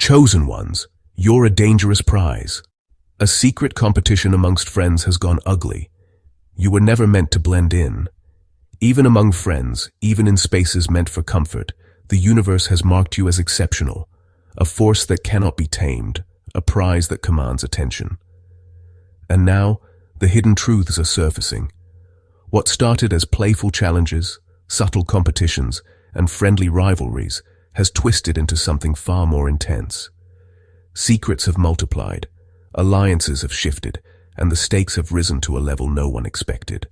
chosen ones, you're a dangerous prize. A secret competition amongst friends has gone ugly. You were never meant to blend in. Even among friends, even in spaces meant for comfort, the universe has marked you as exceptional, a force that cannot be tamed, a prize that commands attention. And now, the hidden truths are surfacing. What started as playful challenges, subtle competitions, and friendly rivalries has twisted into something far more intense. Secrets have multiplied, alliances have shifted, and the stakes have risen to a level no one expected.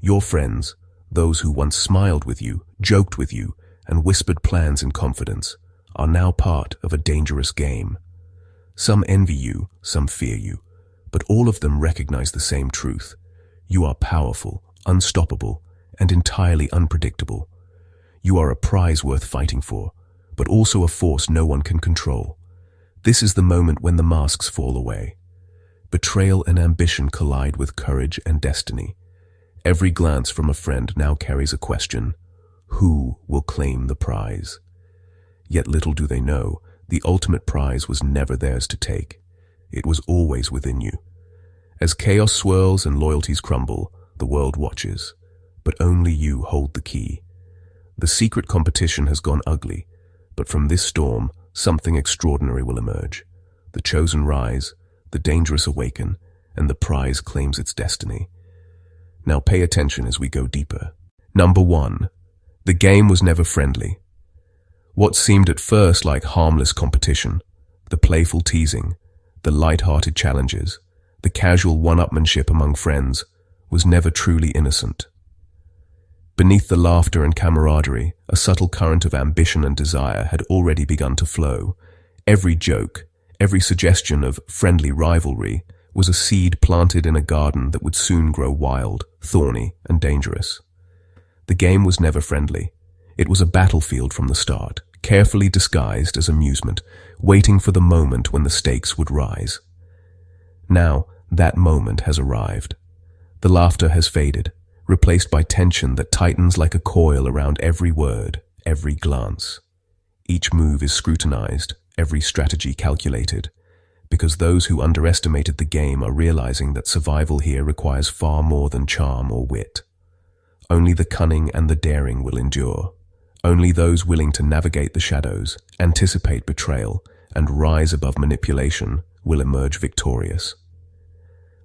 Your friends, those who once smiled with you, joked with you, and whispered plans in confidence, are now part of a dangerous game. Some envy you, some fear you, but all of them recognize the same truth. You are powerful, unstoppable, and entirely unpredictable. You are a prize worth fighting for, but also a force no one can control. This is the moment when the masks fall away. Betrayal and ambition collide with courage and destiny. Every glance from a friend now carries a question: who will claim the prize? Yet little do they know, the ultimate prize was never theirs to take. It was always within you. As chaos swirls and loyalties crumble, the world watches, but only you hold the key. The secret competition has gone ugly, but from this storm, something extraordinary will emerge. The chosen rise, the dangerous awaken, and the prize claims its destiny. Now pay attention as we go deeper. Number 1. The game was never friendly. What seemed at first like harmless competition, the playful teasing, the light-hearted challenges, the casual one-upmanship among friends, was never truly innocent. Beneath the laughter and camaraderie, a subtle current of ambition and desire had already begun to flow. Every joke, every suggestion of friendly rivalry was a seed planted in a garden that would soon grow wild, thorny, and dangerous. The game was never friendly. It was a battlefield from the start, carefully disguised as amusement, waiting for the moment when the stakes would rise. Now, that moment has arrived. The laughter has faded, replaced by tension that tightens like a coil around every word, every glance. Each move is scrutinized, every strategy calculated, because those who underestimated the game are realizing that survival here requires far more than charm or wit. Only the cunning and the daring will endure. Only those willing to navigate the shadows, anticipate betrayal, and rise above manipulation will emerge victorious.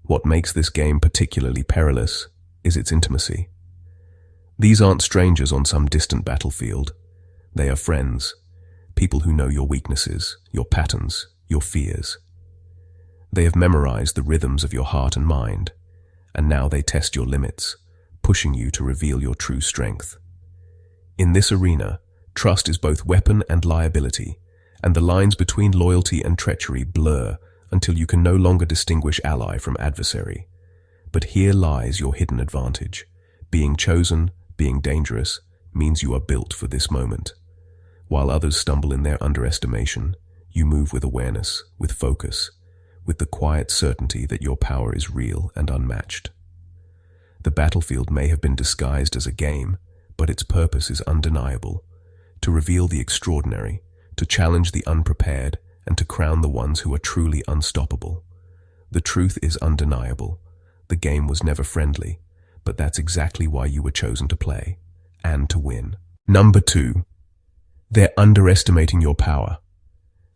What makes this game particularly perilous is its intimacy. These aren't strangers on some distant battlefield. They are friends, people who know your weaknesses, your patterns, your fears. They have memorized the rhythms of your heart and mind, and now they test your limits, pushing you to reveal your true strength. In this arena, trust is both weapon and liability, and the lines between loyalty and treachery blur until you can no longer distinguish ally from adversary. But here lies your hidden advantage. Being chosen, being dangerous, means you are built for this moment. While others stumble in their underestimation, you move with awareness, with focus, with the quiet certainty that your power is real and unmatched. The battlefield may have been disguised as a game, but its purpose is undeniable: to reveal the extraordinary, to challenge the unprepared, and to crown the ones who are truly unstoppable. The truth is undeniable. The game was never friendly, but that's exactly why you were chosen to play, and to win. Number 2. They're underestimating your power.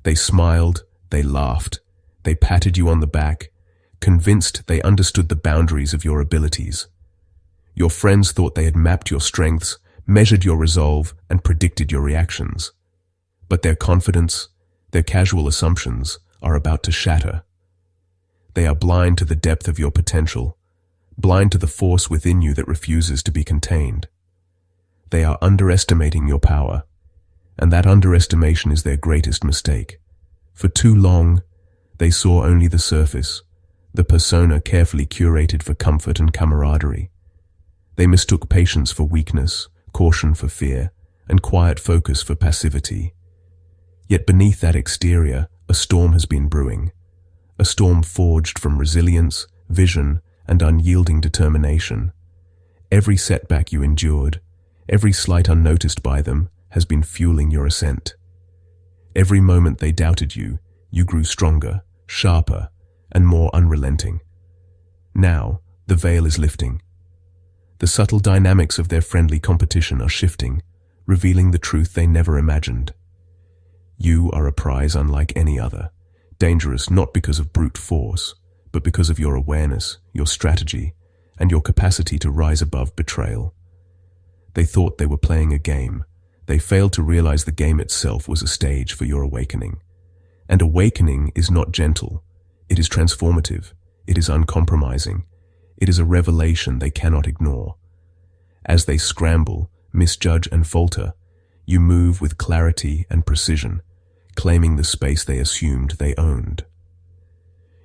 They smiled, they laughed, they patted you on the back, convinced they understood the boundaries of your abilities. Your friends thought they had mapped your strengths, measured your resolve, and predicted your reactions. But their confidence, their casual assumptions, are about to shatter. They are blind to the depth of your potential, blind to the force within you that refuses to be contained. They are underestimating your power, and that underestimation is their greatest mistake. For too long, they saw only the surface, the persona carefully curated for comfort and camaraderie. They mistook patience for weakness, caution for fear, and quiet focus for passivity. Yet beneath that exterior, a storm has been brewing. A storm forged from resilience, vision, and unyielding determination. Every setback you endured, every slight unnoticed by them, has been fueling your ascent. Every moment they doubted you, you grew stronger, sharper, and more unrelenting. Now, the veil is lifting. The subtle dynamics of their friendly competition are shifting, revealing the truth they never imagined. You are a prize unlike any other, dangerous not because of brute force, but because of your awareness, your strategy, and your capacity to rise above betrayal. They thought they were playing a game. They failed to realize the game itself was a stage for your awakening. And awakening is not gentle. It is transformative. It is uncompromising. It is a revelation they cannot ignore. As they scramble, misjudge, and falter, you move with clarity and precision, claiming the space they assumed they owned.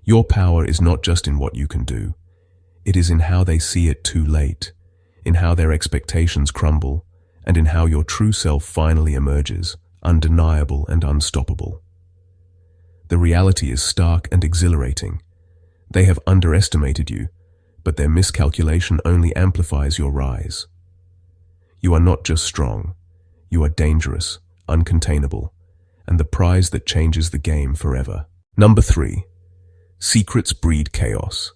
Your power is not just in what you can do. It is in how they see it too late, in how their expectations crumble, and in how your true self finally emerges, undeniable and unstoppable. The reality is stark and exhilarating. They have underestimated you, but their miscalculation only amplifies your rise. You are not just strong. You are dangerous, uncontainable, and the prize that changes the game forever. Number 3. Secrets breed chaos.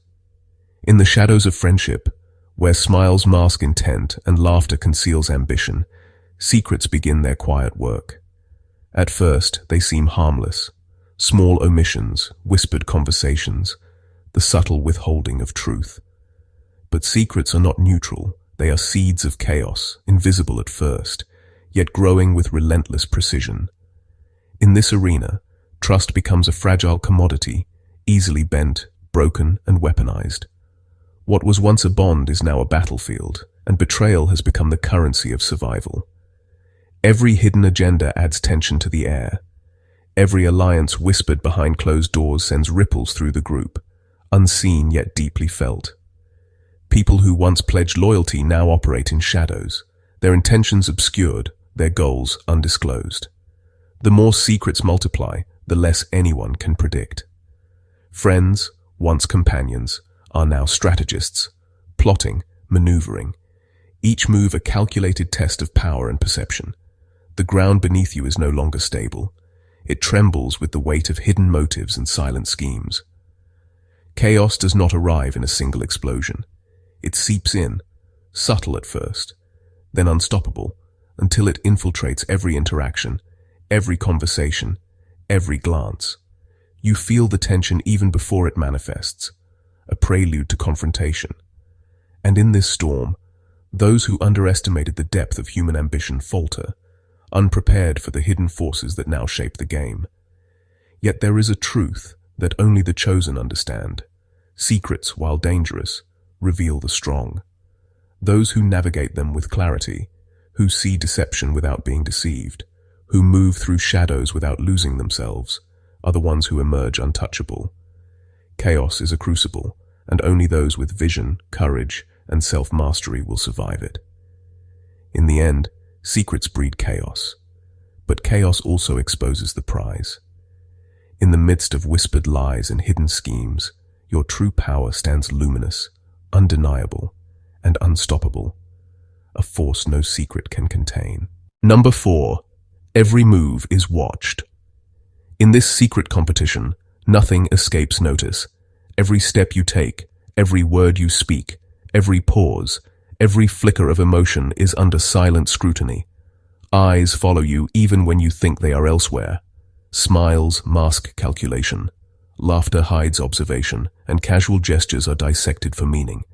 In the shadows of friendship, where smiles mask intent and laughter conceals ambition, secrets begin their quiet work. At first, they seem harmless. Small omissions, whispered conversations, the subtle withholding of truth. But secrets are not neutral. They are seeds of chaos, invisible at first, yet growing with relentless precision. In this arena, trust becomes a fragile commodity, easily bent, broken, and weaponized. What was once a bond is now a battlefield, and betrayal has become the currency of survival. Every hidden agenda adds tension to the air. Every alliance whispered behind closed doors sends ripples through the group, unseen yet deeply felt. People who once pledged loyalty now operate in shadows, their intentions obscured, their goals undisclosed. The more secrets multiply, the less anyone can predict. Friends, once companions, are now strategists, plotting, maneuvering, each move a calculated test of power and perception. The ground beneath you is no longer stable. It trembles with the weight of hidden motives and silent schemes. Chaos does not arrive in a single explosion. It seeps in, subtle at first, then unstoppable, until it infiltrates every interaction, every conversation, every glance. You feel the tension even before it manifests, a prelude to confrontation. And in this storm, those who underestimated the depth of human ambition falter, unprepared for the hidden forces that now shape the game. Yet there is a truth that only the chosen understand. Secrets, while dangerous, reveal the strong. Those who navigate them with clarity, who see deception without being deceived, who move through shadows without losing themselves, are the ones who emerge untouchable. Chaos is a crucible, and only those with vision, courage, and self-mastery will survive it. In the end, secrets breed chaos, but chaos also exposes the prize. In the midst of whispered lies and hidden schemes, your true power stands luminous, undeniable, and unstoppable, a force no secret can contain. Number 4. Every move is watched. In this secret competition, nothing escapes notice. Every step you take, every word you speak, every pause, every flicker of emotion is under silent scrutiny. Eyes follow you even when you think they are elsewhere. Smiles mask calculation. Laughter hides observation, and casual gestures are dissected for meaning.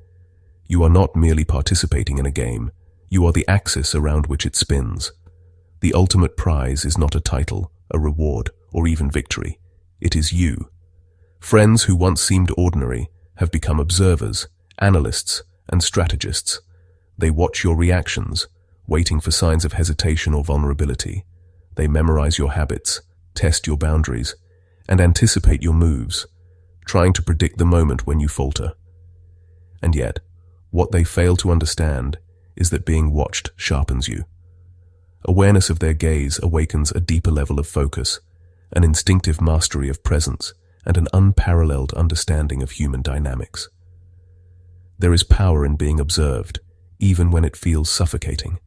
You are not merely participating in a game. You are the axis around which it spins. The ultimate prize is not a title, a reward, or even victory. It is you. Friends who once seemed ordinary have become observers, analysts, and strategists. They watch your reactions, waiting for signs of hesitation or vulnerability. They memorize your habits, test your boundaries, and anticipate your moves, trying to predict the moment when you falter. And yet, what they fail to understand is that being watched sharpens you. Awareness of their gaze awakens a deeper level of focus, an instinctive mastery of presence, and an unparalleled understanding of human dynamics. There is power in being observed, even when it feels suffocating.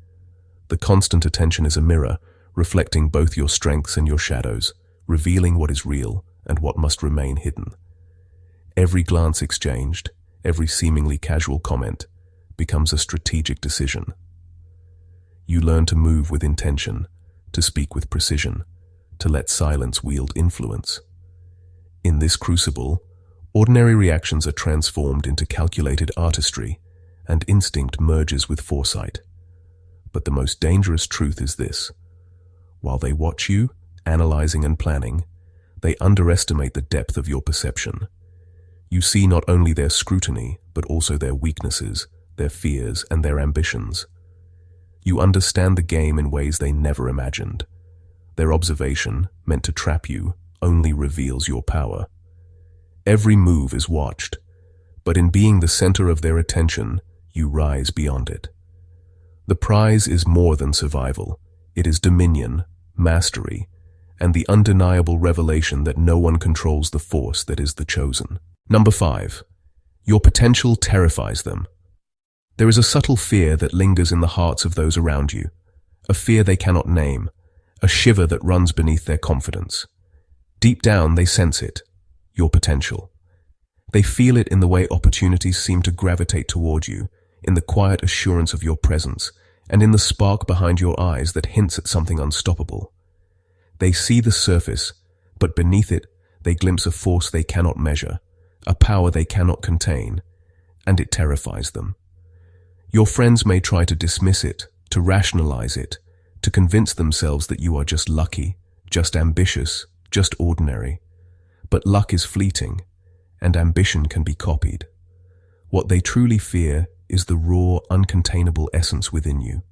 The constant attention is a mirror, reflecting both your strengths and your shadows, revealing what is real and what must remain hidden. Every glance exchanged, every seemingly casual comment, becomes a strategic decision. You learn to move with intention, to speak with precision, to let silence wield influence. In this crucible, ordinary reactions are transformed into calculated artistry, and instinct merges with foresight. But the most dangerous truth is this: while they watch you, analyzing and planning, they underestimate the depth of your perception. You see not only their scrutiny, but also their weaknesses, their fears, and their ambitions. You understand the game in ways they never imagined. Their observation, meant to trap you, only reveals your power. Every move is watched, but in being the center of their attention, you rise beyond it. The prize is more than survival. It is dominion, mastery, and the undeniable revelation that no one controls the force that is the chosen. Number 5. Your potential terrifies them. There is a subtle fear that lingers in the hearts of those around you, a fear they cannot name, a shiver that runs beneath their confidence. Deep down, they sense it, your potential. They feel it in the way opportunities seem to gravitate toward you, in the quiet assurance of your presence, and in the spark behind your eyes that hints at something unstoppable. They see the surface, but beneath it, they glimpse a force they cannot measure, a power they cannot contain, and it terrifies them. Your friends may try to dismiss it, to rationalize it, to convince themselves that you are just lucky, just ambitious, just ordinary. But luck is fleeting, and ambition can be copied. What they truly fear is the raw, uncontainable essence within you,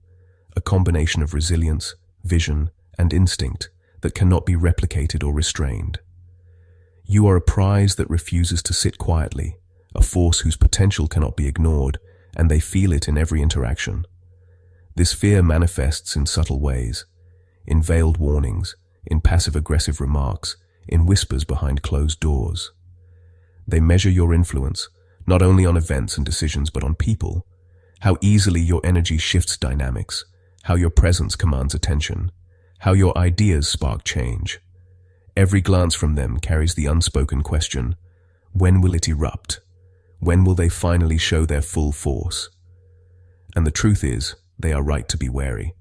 a combination of resilience, vision, and instinct that cannot be replicated or restrained. You are a prize that refuses to sit quietly, a force whose potential cannot be ignored, and they feel it in every interaction. This fear manifests in subtle ways, in veiled warnings, in passive-aggressive remarks, in whispers behind closed doors. They measure your influence, not only on events and decisions but on people, how easily your energy shifts dynamics, how your presence commands attention, how your ideas spark change. Every glance from them carries the unspoken question: when will it erupt? When will they finally show their full force? And the truth is, they are right to be wary.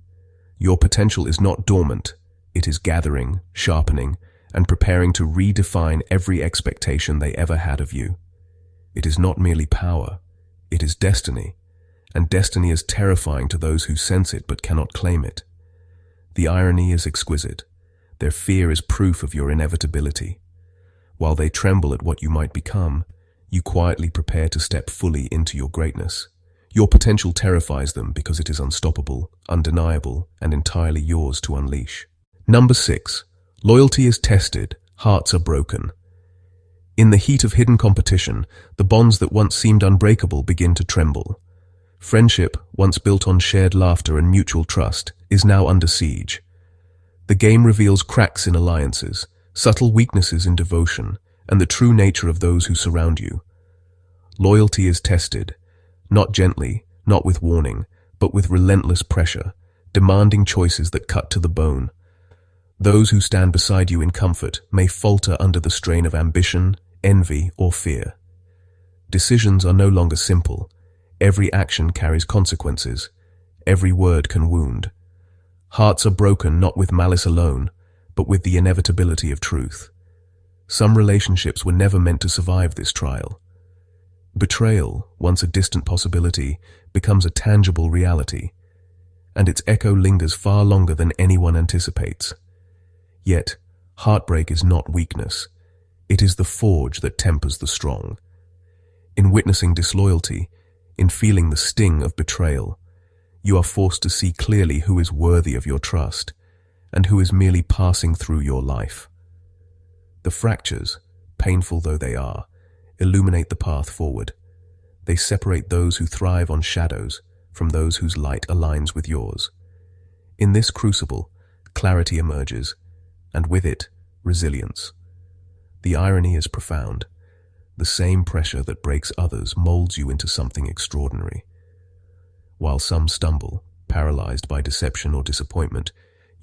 Your potential is not dormant. It is gathering, sharpening, and preparing to redefine every expectation they ever had of you. It is not merely power, it is destiny, and destiny is terrifying to those who sense it but cannot claim it. The irony is exquisite. Their fear is proof of your inevitability. While they tremble at what you might become, you quietly prepare to step fully into your greatness. Your potential terrifies them because it is unstoppable, undeniable, and entirely yours to unleash. Number 6. Loyalty is tested, hearts are broken. In the heat of hidden competition, the bonds that once seemed unbreakable begin to tremble. Friendship, once built on shared laughter and mutual trust, is now under siege. The game reveals cracks in alliances, subtle weaknesses in devotion, and the true nature of those who surround you. Loyalty is tested, not gently, not with warning, but with relentless pressure, demanding choices that cut to the bone. Those who stand beside you in comfort may falter under the strain of ambition, envy, or fear. Decisions are no longer simple. Every action carries consequences. Every word can wound. Hearts are broken not with malice alone, but with the inevitability of truth. Some relationships were never meant to survive this trial. Betrayal, once a distant possibility, becomes a tangible reality, and its echo lingers far longer than anyone anticipates. Yet, heartbreak is not weakness. It is the forge that tempers the strong. In witnessing disloyalty, in feeling the sting of betrayal, you are forced to see clearly who is worthy of your trust and who is merely passing through your life. The fractures, painful though they are, illuminate the path forward. They separate those who thrive on shadows from those whose light aligns with yours. In this crucible, clarity emerges, and with it, resilience. The irony is profound. The same pressure that breaks others molds you into something extraordinary. While some stumble, paralyzed by deception or disappointment,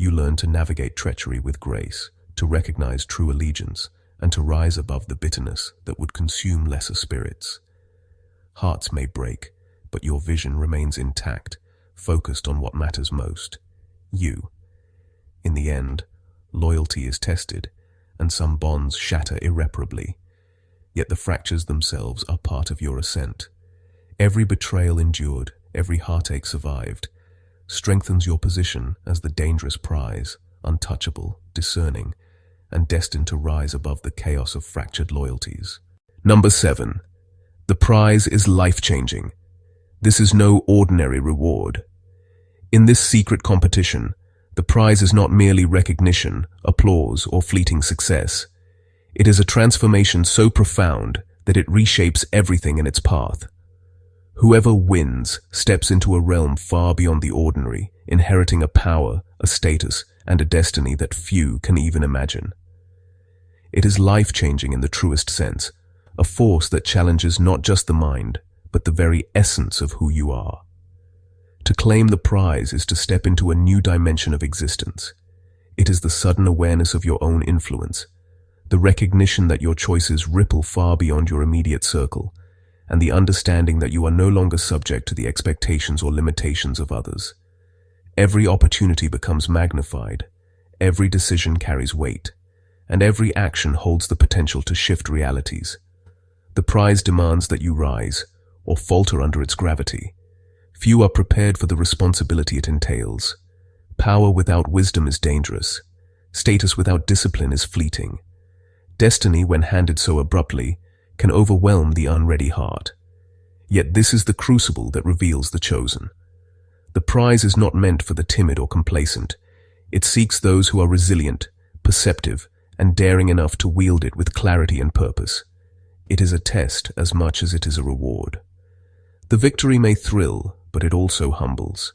you learn to navigate treachery with grace, to recognize true allegiance, and to rise above the bitterness that would consume lesser spirits. Hearts may break, but your vision remains intact, focused on what matters most: you. In the end, loyalty is tested, and some bonds shatter irreparably. Yet the fractures themselves are part of your ascent. Every betrayal endured, every heartache survived, strengthens your position as the dangerous prize, untouchable, discerning, and destined to rise above the chaos of fractured loyalties. Number 7. The prize is life-changing. This is no ordinary reward. In this secret competition, the prize is not merely recognition, applause, or fleeting success. It is a transformation so profound that it reshapes everything in its path. Whoever wins steps into a realm far beyond the ordinary, inheriting a power, a status, and a destiny that few can even imagine. It is life-changing in the truest sense, a force that challenges not just the mind, but the very essence of who you are. To claim the prize is to step into a new dimension of existence. It is the sudden awareness of your own influence, the recognition that your choices ripple far beyond your immediate circle, and the understanding that you are no longer subject to the expectations or limitations of others. Every opportunity becomes magnified, every decision carries weight, and every action holds the potential to shift realities. The prize demands that you rise, or falter under its gravity. Few are prepared for the responsibility it entails. Power without wisdom is dangerous. Status without discipline is fleeting. Destiny, when handed so abruptly, can overwhelm the unready heart. Yet this is the crucible that reveals the chosen. The prize is not meant for the timid or complacent. It seeks those who are resilient, perceptive, and daring enough to wield it with clarity and purpose. It is a test as much as it is a reward. The victory may thrill, but it also humbles.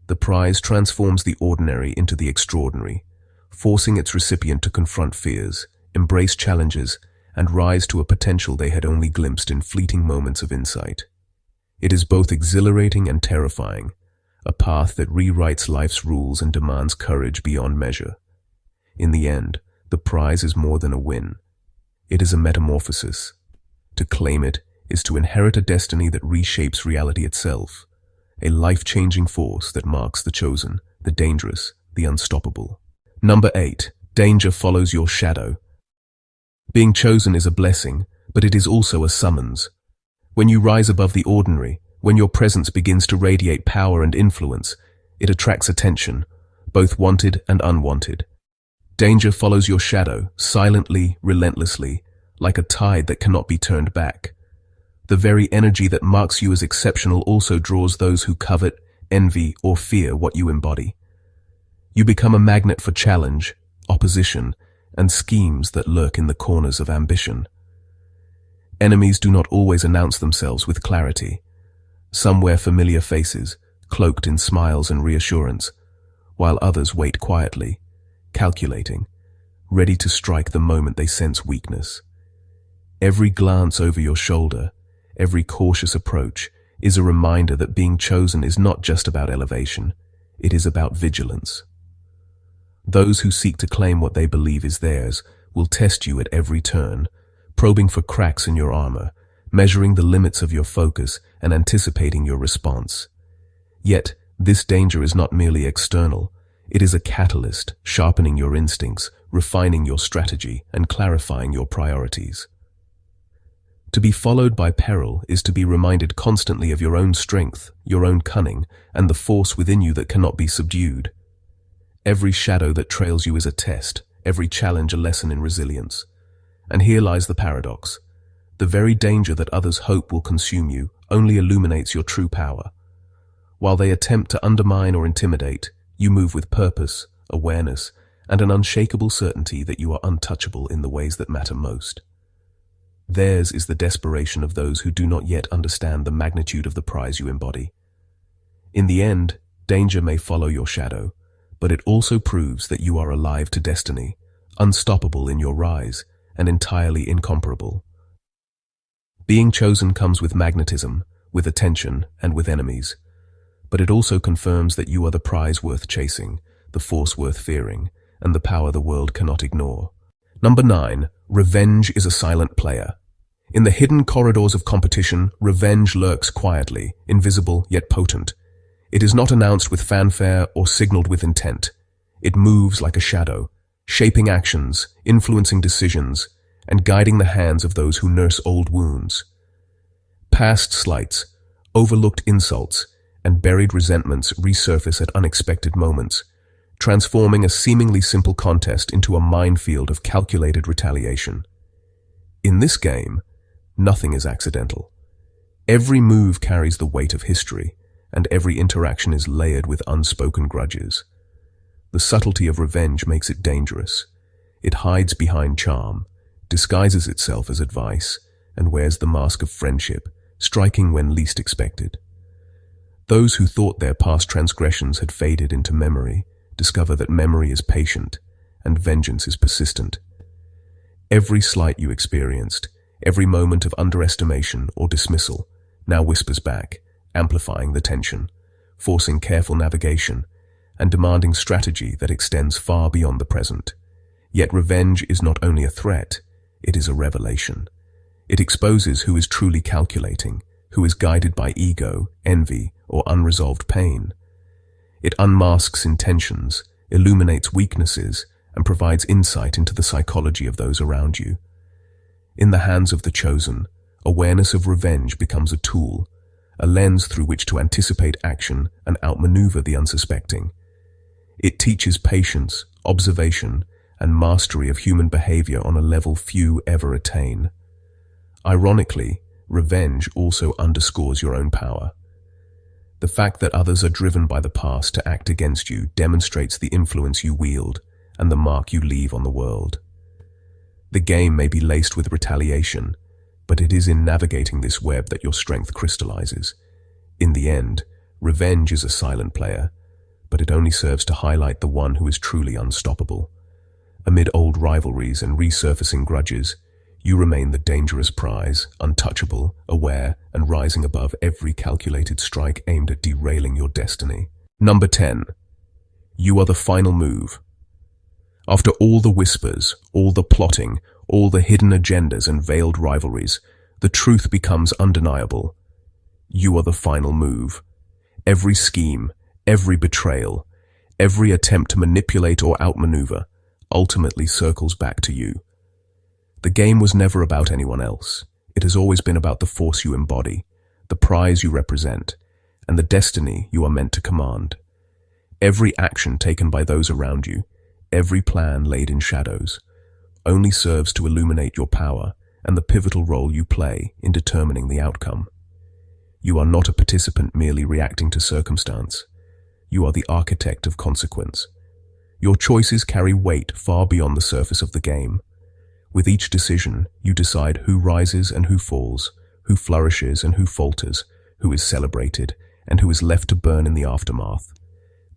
The prize transforms the ordinary into the extraordinary, forcing its recipient to confront fears, embrace challenges, and rise to a potential they had only glimpsed in fleeting moments of insight. It is both exhilarating and terrifying, a path that rewrites life's rules and demands courage beyond measure. In the end, the prize is more than a win. It is a metamorphosis. To claim it is to inherit a destiny that reshapes reality itself, a life-changing force that marks the chosen, the dangerous, the unstoppable. Number 8. Danger follows your shadow. Being chosen is a blessing, but it is also a summons. When you rise above the ordinary, when your presence begins to radiate power and influence, it attracts attention, both wanted and unwanted. Danger follows your shadow, silently, relentlessly, like a tide that cannot be turned back. The very energy that marks you as exceptional also draws those who covet, envy, or fear what you embody. You become a magnet for challenge, opposition, and schemes that lurk in the corners of ambition. Enemies do not always announce themselves with clarity. Some wear familiar faces, cloaked in smiles and reassurance, while others wait quietly, calculating, ready to strike the moment they sense weakness. Every glance over your shoulder, every cautious approach, is a reminder that being chosen is not just about elevation, it is about vigilance. Those who seek to claim what they believe is theirs will test you at every turn, probing for cracks in your armor, measuring the limits of your focus and anticipating your response. Yet, this danger is not merely external. It is a catalyst, sharpening your instincts, refining your strategy, and clarifying your priorities. To be followed by peril is to be reminded constantly of your own strength, your own cunning, and the force within you that cannot be subdued. Every shadow that trails you is a test, every challenge a lesson in resilience. And here lies the paradox. The very danger that others hope will consume you only illuminates your true power. While they attempt to undermine or intimidate, you move with purpose, awareness, and an unshakable certainty that you are untouchable in the ways that matter most. Theirs is the desperation of those who do not yet understand the magnitude of the prize you embody. In the end, danger may follow your shadow, but it also proves that you are alive to destiny, unstoppable in your rise, and entirely incomparable. Being chosen comes with magnetism, with attention, and with enemies, but it also confirms that you are the prize worth chasing, the force worth fearing, and the power the world cannot ignore. Number 9. Revenge is a silent player. In the hidden corridors of competition, revenge lurks quietly, invisible yet potent. It is not announced with fanfare or signaled with intent. It moves like a shadow, shaping actions, influencing decisions, and guiding the hands of those who nurse old wounds. Past slights, overlooked insults, and buried resentments resurface at unexpected moments, transforming a seemingly simple contest into a minefield of calculated retaliation. In this game, nothing is accidental. Every move carries the weight of history, and every interaction is layered with unspoken grudges. The subtlety of revenge makes it dangerous. It hides behind charm, disguises itself as advice, and wears the mask of friendship, striking when least expected. Those who thought their past transgressions had faded into memory discover that memory is patient and vengeance is persistent. Every slight you experienced, every moment of underestimation or dismissal, now whispers back, amplifying the tension, forcing careful navigation, and demanding strategy that extends far beyond the present. Yet revenge is not only a threat, it is a revelation. It exposes who is truly calculating, who is guided by ego, envy, or unresolved pain. It unmasks intentions, illuminates weaknesses, and provides insight into the psychology of those around you. In the hands of the chosen, awareness of revenge becomes a tool, a lens through which to anticipate action and outmaneuver the unsuspecting. It teaches patience, observation, and mastery of human behavior on a level few ever attain. Ironically, revenge also underscores your own power. The fact that others are driven by the past to act against you demonstrates the influence you wield and the mark you leave on the world. The game may be laced with retaliation, but it is in navigating this web that your strength crystallizes. In the end, revenge is a silent player, but it only serves to highlight the one who is truly unstoppable. Amid old rivalries and resurfacing grudges, you remain the dangerous prize, untouchable, aware, and rising above every calculated strike aimed at derailing your destiny. Number 10. You are the final move. After all the whispers, all the plotting, all the hidden agendas and veiled rivalries, the truth becomes undeniable. You are the final move. Every scheme, every betrayal, every attempt to manipulate or outmaneuver ultimately circles back to you. The game was never about anyone else. It has always been about the force you embody, the prize you represent, and the destiny you are meant to command. Every action taken by those around you, every plan laid in shadows, only serves to illuminate your power and the pivotal role you play in determining the outcome. You are not a participant merely reacting to circumstance. You are the architect of consequence. Your choices carry weight far beyond the surface of the game. With each decision, you decide who rises and who falls, who flourishes and who falters, who is celebrated and who is left to burn in the aftermath.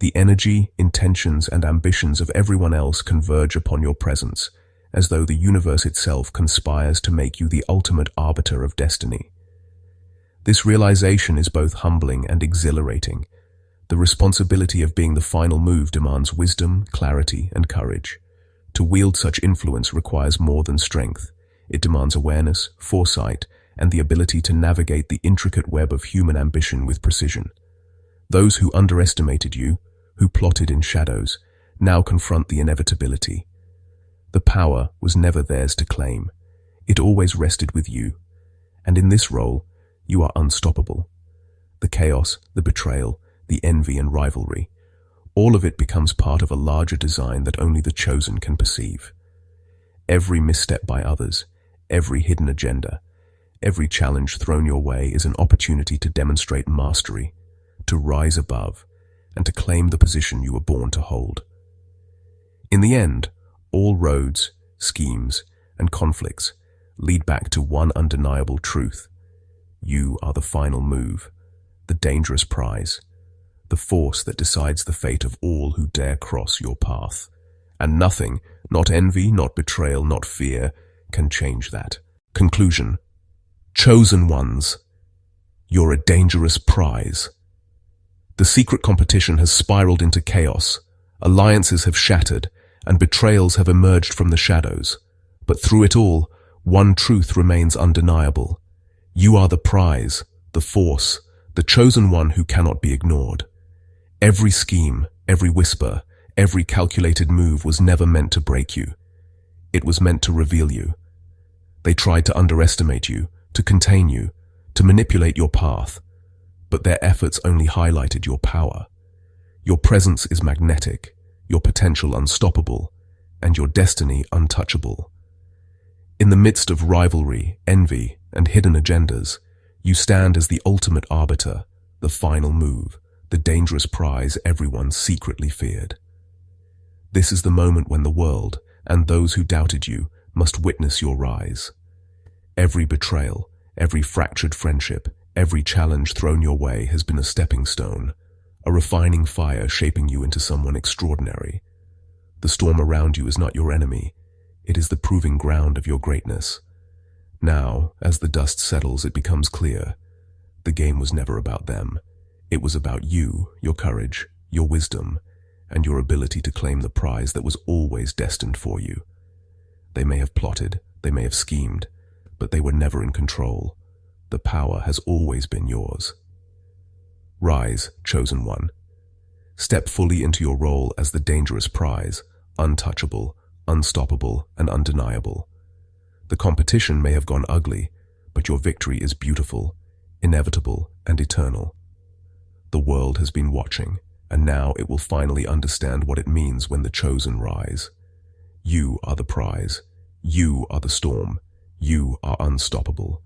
The energy, intentions, and ambitions of everyone else converge upon your presence, as though the universe itself conspires to make you the ultimate arbiter of destiny. This realization is both humbling and exhilarating. The responsibility of being the final move demands wisdom, clarity, and courage. To wield such influence requires more than strength. It demands awareness, foresight, and the ability to navigate the intricate web of human ambition with precision. Those who underestimated you, who plotted in shadows, now confront the inevitability. The power was never theirs to claim. It always rested with you. And in this role, you are unstoppable. The chaos, the betrayal, the envy and rivalry, all of it becomes part of a larger design that only the chosen can perceive. Every misstep by others, every hidden agenda, every challenge thrown your way is an opportunity to demonstrate mastery, to rise above, and to claim the position you were born to hold. In the end, all roads, schemes, and conflicts lead back to one undeniable truth. You are the final move, the dangerous prize, the force that decides the fate of all who dare cross your path. And nothing, not envy, not betrayal, not fear, can change that. Conclusion. Chosen ones, you're a dangerous prize. The secret competition has spiraled into chaos, Alliances have shattered, and betrayals have emerged from the shadows. But through it all, one truth remains undeniable. You are the prize, the force, the chosen one who cannot be ignored. Every scheme, every whisper, every calculated move was never meant to break you. It was meant to reveal you. They tried to underestimate you, to contain you, to manipulate your path, but their efforts only highlighted your power. Your presence is magnetic, your potential unstoppable, and your destiny untouchable. In the midst of rivalry, envy, and hidden agendas, you stand as the ultimate arbiter, the final move, the dangerous prize everyone secretly feared. This is the moment when the world, and those who doubted you, must witness your rise. Every betrayal, every fractured friendship, every challenge thrown your way has been a stepping stone, a refining fire shaping you into someone extraordinary. The storm around you is not your enemy. It is the proving ground of your greatness. Now, as the dust settles, it becomes clear. The game was never about them. It was about you, your courage, your wisdom, and your ability to claim the prize that was always destined for you. They may have plotted, they may have schemed, but they were never in control. The power has always been yours. Rise, chosen one. Step fully into your role as the dangerous prize, untouchable, unstoppable, and undeniable. The competition may have gone ugly, but your victory is beautiful, inevitable, and eternal. The world has been watching, and now it will finally understand what it means when the chosen rise. You are the prize. You are the storm. You are unstoppable.